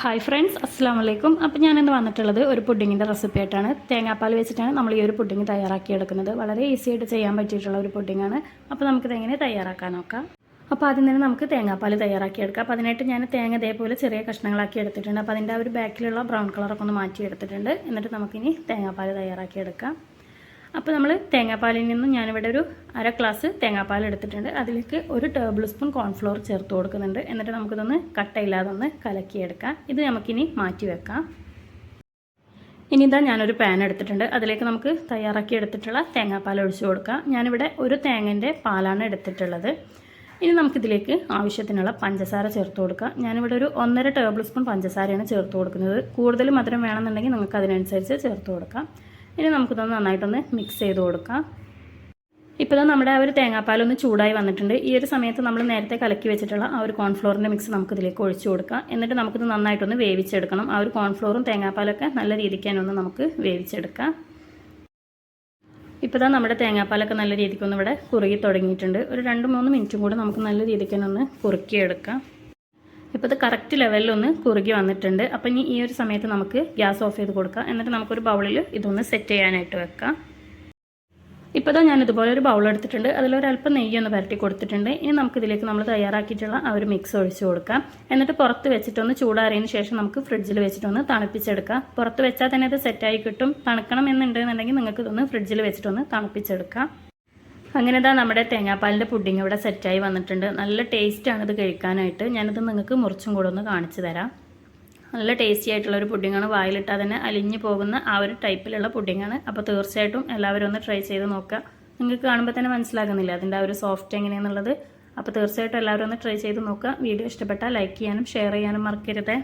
Hi friends, അസ്സാം വലൈക്കും. അപ്പോൾ ഞാനിന്ന് വന്നിട്ടുള്ളത് ഒരു പുഡിങ്ങിൻ്റെ റെസിപ്പി ആയിട്ടാണ്. തേങ്ങാപ്പാൽ വെച്ചിട്ടാണ് നമ്മൾ ഈ ഒരു പുഡിങ് തയ്യാറാക്കിയെടുക്കുന്നത്. വളരെ ഈസി ആയിട്ട് ചെയ്യാൻ പറ്റിയിട്ടുള്ള ഒരു പുഡിങ്ങാണ്. അപ്പോൾ നമുക്കിത് എങ്ങനെ തയ്യാറാക്കാൻ നോക്കാം. അപ്പോൾ ആദ്യം തന്നെ നമുക്ക് തേങ്ങാപ്പാൽ തയ്യാറാക്കിയെടുക്കാം. അപ്പോൾ അതിനായിട്ട് ഞാൻ തേങ്ങ ഇതേപോലെ ചെറിയ കഷ്ണങ്ങളാക്കി എടുത്തിട്ടുണ്ട്. അപ്പോൾ അതിൻ്റെ ആ ഒരു ബാക്കിലുള്ള ബ്രൗൺ കളറൊക്കെ ഒന്ന് മാറ്റിയെടുത്തിട്ടുണ്ട്. എന്നിട്ട് നമുക്കിനി തേങ്ങാപ്പാൽ തയ്യാറാക്കിയെടുക്കാം. അപ്പോൾ നമ്മൾ തേങ്ങാപ്പാലിൽ നിന്നും ഞാനിവിടെ ഒരു അര ഗ്ലാസ് തേങ്ങാപ്പാൽ എടുത്തിട്ടുണ്ട്. അതിലേക്ക് ഒരു ടേബിൾ സ്പൂൺ കോൺഫ്ലോർ ചേർത്ത് കൊടുക്കുന്നുണ്ട്. എന്നിട്ട് നമുക്കിതൊന്ന് കട്ടയില്ലാതെ ഒന്ന് കലക്കിയെടുക്കാം. ഇത് നമുക്കിനി മാറ്റി വെക്കാം. ഇനി ഇതാ ഞാനൊരു പാൻ എടുത്തിട്ടുണ്ട്. അതിലേക്ക് നമുക്ക് തയ്യാറാക്കി എടുത്തിട്ടുള്ള തേങ്ങാപ്പാൽ ഒഴിച്ചു കൊടുക്കാം. ഞാനിവിടെ ഒരു തേങ്ങൻ്റെ പാലാണ് എടുത്തിട്ടുള്ളത്. ഇനി നമുക്കിതിലേക്ക് ആവശ്യത്തിനുള്ള പഞ്ചസാര ചേർത്ത് കൊടുക്കാം. ഞാനിവിടെ ഒരു 1.5 ടേബിൾ സ്പൂൺ പഞ്ചസാരയാണ് ചേർത്ത് കൊടുക്കുന്നത്. കൂടുതൽ മധുരം വേണമെന്നുണ്ടെങ്കിൽ നിങ്ങൾക്ക് അതിനനുസരിച്ച് ചേർത്ത് കൊടുക്കാം. ഇനി നമുക്കിതൊന്ന് നന്നായിട്ടൊന്ന് മിക്സ് ചെയ്ത് കൊടുക്കാം. ഇപ്പോൾ നമ്മുടെ ആ ഒരു തേങ്ങാപ്പാലൊന്ന് ചൂടായി വന്നിട്ടുണ്ട്. ഈ ഒരു സമയത്ത് നമ്മൾ നേരത്തെ കലക്കി വെച്ചിട്ടുള്ള ആ ഒരു കോൺഫ്ലോറിൻ്റെ മിക്സ് നമുക്കിതിലേക്ക് ഒഴിച്ചു കൊടുക്കാം. എന്നിട്ട് നമുക്കിത് നന്നായിട്ടൊന്ന് വേവിച്ചെടുക്കണം. ആ ഒരു കോൺഫ്ലോറും തേങ്ങാപ്പാലൊക്കെ നല്ല രീതിക്കാനൊന്ന് നമുക്ക് വേവിച്ചെടുക്കാം. ഇപ്പോൾ നമ്മുടെ തേങ്ങാപ്പാലൊക്കെ നല്ല രീതിക്കൊന്ന് ഇവിടെ കുറുകി തുടങ്ങിയിട്ടുണ്ട്. ഒരു 2-3 മിനിറ്റും കൂടെ നമുക്ക് നല്ല രീതിക്കൊന്ന് കുറുക്കിയെടുക്കാം. ഇപ്പോൾ ഇത് കറക്റ്റ് ലെവലിലൊന്ന് കുറുകി വന്നിട്ടുണ്ട്. അപ്പോൾ ഇനി ഈ ഒരു സമയത്ത് നമുക്ക് ഗ്യാസ് ഓഫ് ചെയ്ത് കൊടുക്കാം. എന്നിട്ട് നമുക്കൊരു ബൗളിൽ ഇതൊന്ന് സെറ്റ് ചെയ്യാനായിട്ട് വെക്കാം. ഇപ്പോൾ ഞാൻ ഇതുപോലെ ഒരു ബൗൾ എടുത്തിട്ടുണ്ട്. അതിലൊരല്പം നെയ്യൊന്ന് പരട്ടി കൊടുത്തിട്ടുണ്ട്. ഇനി നമുക്കിതിലേക്ക് നമ്മൾ തയ്യാറാക്കിയിട്ടുള്ള ആ ഒരു മിക്സ് ഒഴിച്ചു കൊടുക്കാം. എന്നിട്ട് പുറത്ത് വെച്ചിട്ടൊന്ന് ചൂടാറിയതിന് ശേഷം നമുക്ക് ഫ്രിഡ്ജിൽ വെച്ചിട്ടൊന്ന് തണുപ്പിച്ചെടുക്കാം. പുറത്ത് വെച്ചാൽ തന്നെ ഇത് സെറ്റായി കിട്ടും. തണുക്കണം എന്നുണ്ടെന്നുണ്ടെങ്കിൽ നിങ്ങൾക്ക് ഇതൊന്ന് ഫ്രിഡ്ജിൽ വെച്ചിട്ടൊന്ന് തണുപ്പിച്ചെടുക്കാം. അങ്ങനെ നമ്മുടെ തേങ്ങാപ്പാലിൻ്റെ പുഡിങ് ഇവിടെ സെറ്റായി വന്നിട്ടുണ്ട്. നല്ല ടേസ്റ്റാണ് ഇത് കഴിക്കാനായിട്ട്. ഞാനിത് നിങ്ങൾക്ക് മുറിച്ചും കൂടെ ഒന്ന് കാണിച്ചു തരാം. നല്ല ടേസ്റ്റി ആയിട്ടുള്ളൊരു പുഡിങ്ങാണ്. വായിലിട്ടാൽ തന്നെ അലിഞ്ഞു പോകുന്ന ആ ഒരു ടൈപ്പിലുള്ള പുഡിങ്ങാണ്. അപ്പോൾ തീർച്ചയായിട്ടും എല്ലാവരും ഒന്ന് ട്രൈ ചെയ്ത് നോക്കുക. നിങ്ങൾക്ക് കാണുമ്പോൾ തന്നെ മനസ്സിലാകുന്നില്ല അതിൻ്റെ ആ ഒരു സോഫ്റ്റ് എങ്ങനെയാണെന്നുള്ളത്. അപ്പോൾ തീർച്ചയായിട്ടും എല്ലാവരും ഒന്ന് ട്രൈ ചെയ്ത് നോക്കുക. വീഡിയോ ഇഷ്ടപ്പെട്ടാൽ ലൈക്ക് ചെയ്യാനും ഷെയർ ചെയ്യാനും മറക്കരുത്.